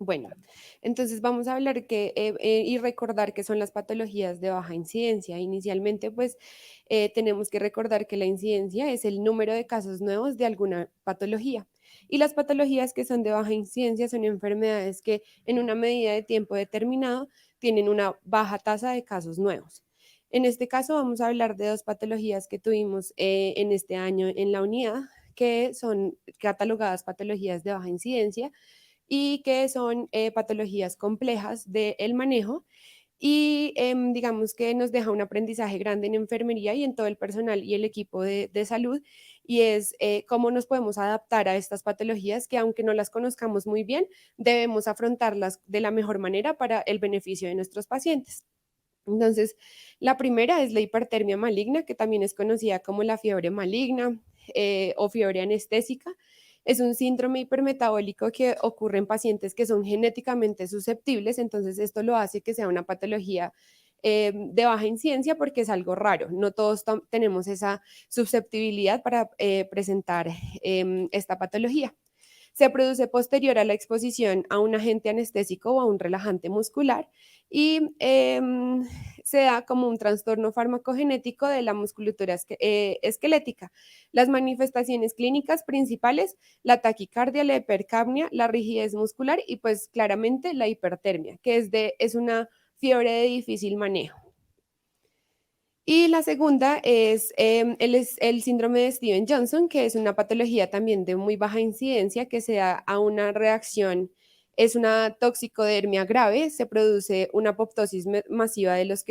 Bueno, entonces vamos a hablar y recordar qué son las patologías de baja incidencia. Inicialmente, pues tenemos que recordar que la incidencia es el número de casos nuevos de alguna patología. Y las patologías que son de baja incidencia son enfermedades que en una medida de tiempo determinado tienen una baja tasa de casos nuevos. En este caso vamos a hablar de dos patologías que tuvimos en este año en la unidad, que son catalogadas patologías de baja incidencia y que son patologías complejas del manejo y digamos que nos deja un aprendizaje grande en enfermería y en todo el personal y el equipo de salud y es cómo nos podemos adaptar a estas patologías que aunque no las conozcamos muy bien, debemos afrontarlas de la mejor manera para el beneficio de nuestros pacientes. Entonces, la primera es la hipertermia maligna, que también es conocida como la fiebre maligna o fiebre anestésica. Es un síndrome hipermetabólico que ocurre en pacientes que son genéticamente susceptibles, entonces esto lo hace que sea una patología de baja incidencia porque es algo raro. No todos tenemos esa susceptibilidad para presentar esta patología. Se produce posterior a la exposición a un agente anestésico o a un relajante muscular y se da como un trastorno farmacogenético de la musculatura esquelética. Las manifestaciones clínicas principales, la taquicardia, la hipercapnia, la rigidez muscular y pues claramente la hipertermia, que es una fiebre de difícil manejo. Y la segunda es el síndrome de Steven Johnson, que es una patología también de muy baja incidencia que se da a una reacción, es una toxicodermia grave, se produce una apoptosis masiva de los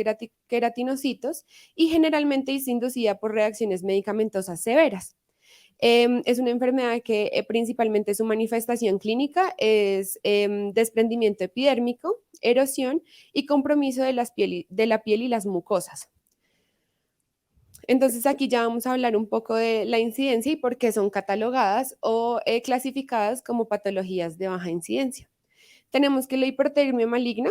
queratinocitos y generalmente es inducida por reacciones medicamentosas severas. Es una enfermedad que principalmente su manifestación clínica es desprendimiento epidérmico, erosión y compromiso de la piel y las mucosas. Entonces aquí ya vamos a hablar un poco de la incidencia y por qué son catalogadas o clasificadas como patologías de baja incidencia. Tenemos que la hipertermia maligna,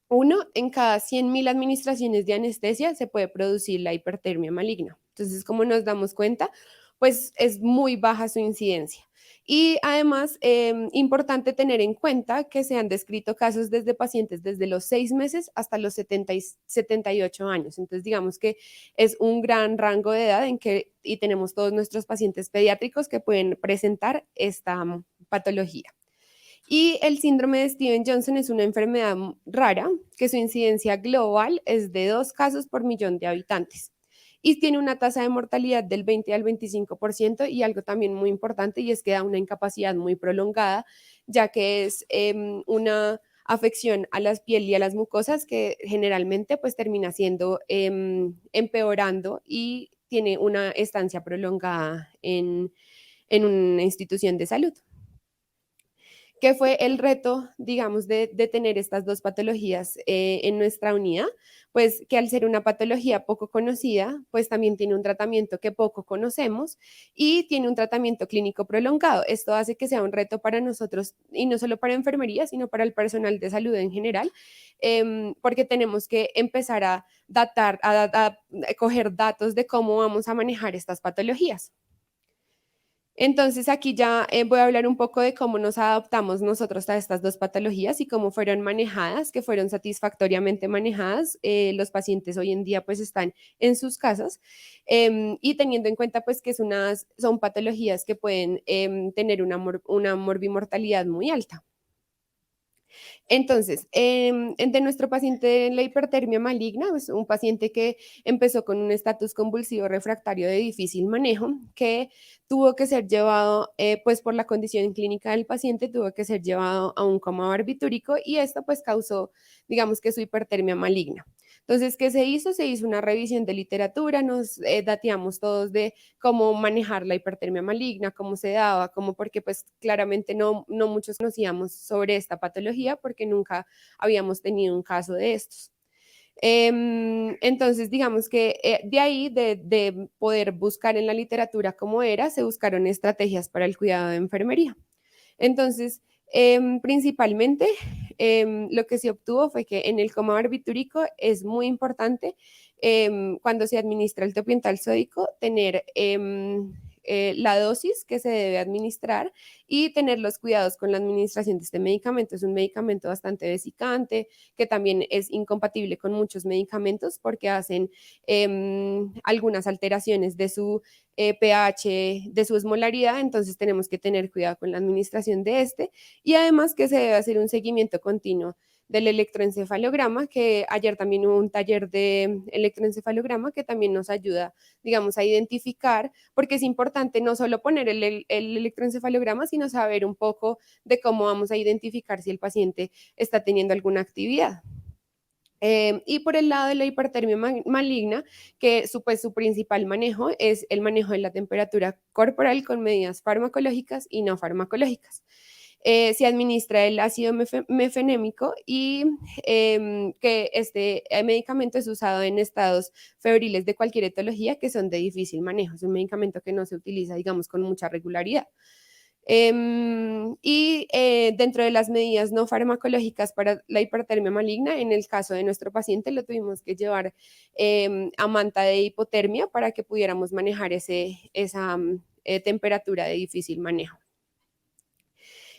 uno en cada 100.000 administraciones de anestesia se puede producir la hipertermia maligna. Entonces, como nos damos cuenta, pues es muy baja su incidencia. Y además, importante tener en cuenta que se han descrito casos desde pacientes desde los 6 meses hasta los 78 años. Entonces, digamos que es un gran rango de edad y tenemos todos nuestros pacientes pediátricos que pueden presentar esta patología. Y el síndrome de Steven Johnson es una enfermedad rara que su incidencia global es de 2 casos por millón de habitantes y tiene una tasa de mortalidad del 20 al 25% y algo también muy importante y es que da una incapacidad muy prolongada, ya que es una afección a la piel y a las mucosas que generalmente pues termina siendo empeorando y tiene una estancia prolongada en una institución de salud. ¿Qué fue el reto, digamos, de tener estas dos patologías en nuestra unidad? Pues que al ser una patología poco conocida, pues también tiene un tratamiento que poco conocemos y tiene un tratamiento clínico prolongado. Esto hace que sea un reto para nosotros y no solo para enfermería, sino para el personal de salud en general, porque tenemos que empezar a datar, a coger datos de cómo vamos a manejar estas patologías. Entonces, aquí ya voy a hablar un poco de cómo nos adaptamos nosotros a estas dos patologías y cómo fueron manejadas, que fueron satisfactoriamente manejadas. Los pacientes hoy en día pues están en sus casas y teniendo en cuenta pues que son patologías que pueden tener una morbimortalidad muy alta. Entonces, de nuestro paciente de la hipertermia maligna, es un paciente que empezó con un estatus convulsivo refractario de difícil manejo, que tuvo que ser llevado, pues por la condición clínica del paciente, tuvo que ser llevado a un coma barbitúrico y esto pues causó, digamos que su hipertermia maligna. Entonces, ¿qué se hizo? Se hizo una revisión de literatura, nos dateamos todos de cómo manejar la hipertermia maligna, cómo se daba, cómo, porque pues claramente no muchos conocíamos sobre esta patología porque nunca habíamos tenido un caso de estos. Entonces, digamos que de ahí, de poder buscar en la literatura cómo era, se buscaron estrategias para el cuidado de enfermería. Entonces, principalmente, lo que se obtuvo fue que en el coma barbitúrico es muy importante cuando se administra el topiental sódico tener la dosis que se debe administrar y tener los cuidados con la administración de este medicamento. Es un medicamento bastante vesicante, que también es incompatible con muchos medicamentos porque hacen algunas alteraciones de su pH, de su osmolaridad, entonces tenemos que tener cuidado con la administración de este y además que se debe hacer un seguimiento continuo del electroencefalograma, que ayer también hubo un taller de electroencefalograma que también nos ayuda, digamos, a identificar, porque es importante no solo poner el electroencefalograma, sino saber un poco de cómo vamos a identificar si el paciente está teniendo alguna actividad. Y por el lado de la hipertermia maligna, que pues, su principal manejo es el manejo de la temperatura corporal con medidas farmacológicas y no farmacológicas. Se administra el ácido mefenémico y que este medicamento es usado en estados febriles de cualquier etología que son de difícil manejo. Es un medicamento que no se utiliza, digamos, con mucha regularidad. Dentro de las medidas no farmacológicas para la hipertermia maligna, en el caso de nuestro paciente lo tuvimos que llevar a manta de hipotermia para que pudiéramos manejar esa temperatura de difícil manejo.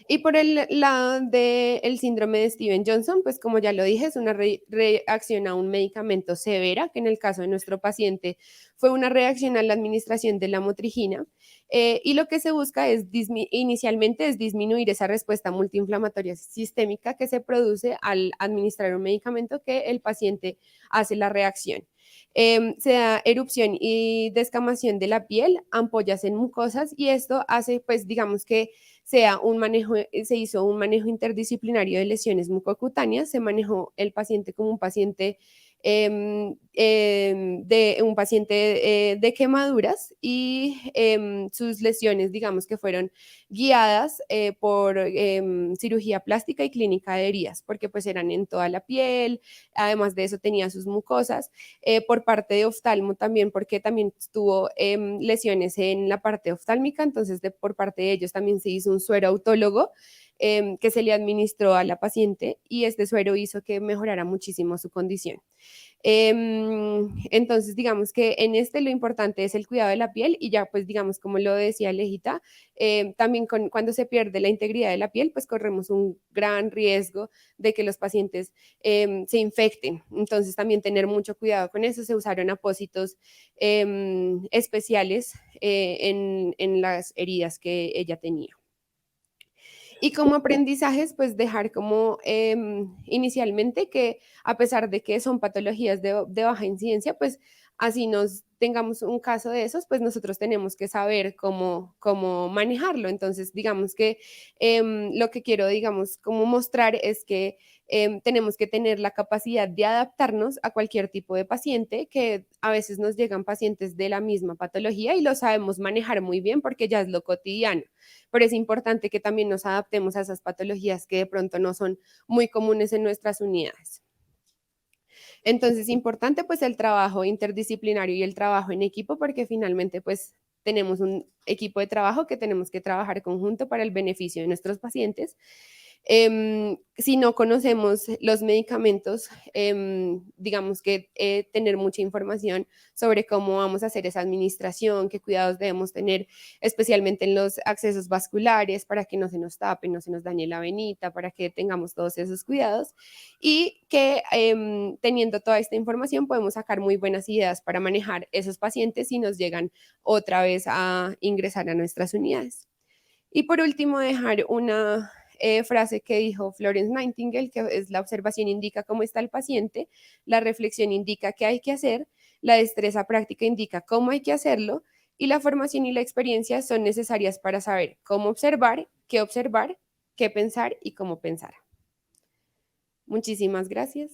Y por el lado del síndrome de Steven Johnson, pues como ya lo dije, es una reacción a un medicamento severa, que en el caso de nuestro paciente fue una reacción a la administración de la motrigina. Y lo que se busca es inicialmente es disminuir esa respuesta multiinflamatoria sistémica que se produce al administrar un medicamento que el paciente hace la reacción. Se da erupción y descamación de la piel, ampollas en mucosas y esto hace, pues digamos que se hizo un manejo interdisciplinario de lesiones mucocutáneas, se manejó el paciente como un paciente de quemaduras y sus lesiones, digamos que fueron guiadas por cirugía plástica y clínica de heridas, porque pues eran en toda la piel, además de eso tenía sus mucosas, por parte de oftalmo también, porque también tuvo lesiones en la parte oftálmica, entonces por parte de ellos también se hizo un suero autólogo que se le administró a la paciente y este suero hizo que mejorara muchísimo su condición. Entonces, digamos que en este lo importante es el cuidado de la piel y ya, pues, digamos, como lo decía Alejita, también cuando se pierde la integridad de la piel, pues corremos un gran riesgo de que los pacientes se infecten. Entonces, también tener mucho cuidado con eso. Se usaron apósitos especiales en las heridas que ella tenía. Y como aprendizajes, pues dejar como inicialmente que a pesar de que son patologías de baja incidencia, pues así nos tengamos un caso de esos, pues nosotros tenemos que saber cómo manejarlo. Entonces, digamos que lo que quiero, digamos, como mostrar es que tenemos que tener la capacidad de adaptarnos a cualquier tipo de paciente, que a veces nos llegan pacientes de la misma patología y lo sabemos manejar muy bien porque ya es lo cotidiano, pero es importante que también nos adaptemos a esas patologías que de pronto no son muy comunes en nuestras unidades. Entonces, importante pues el trabajo interdisciplinario y el trabajo en equipo porque finalmente pues tenemos un equipo de trabajo que tenemos que trabajar conjunto para el beneficio de nuestros pacientes. Si no conocemos los medicamentos, digamos que tener mucha información sobre cómo vamos a hacer esa administración, qué cuidados debemos tener, especialmente en los accesos vasculares, para que no se nos tape, no se nos dañe la venita, para que tengamos todos esos cuidados y que teniendo toda esta información podemos sacar muy buenas ideas para manejar esos pacientes si nos llegan otra vez a ingresar a nuestras unidades. Y por último, dejar una frase que dijo Florence Nightingale, que es la observación indica cómo está el paciente, la reflexión indica qué hay que hacer, la destreza práctica indica cómo hay que hacerlo y la formación y la experiencia son necesarias para saber cómo observar, qué pensar y cómo pensar. Muchísimas gracias.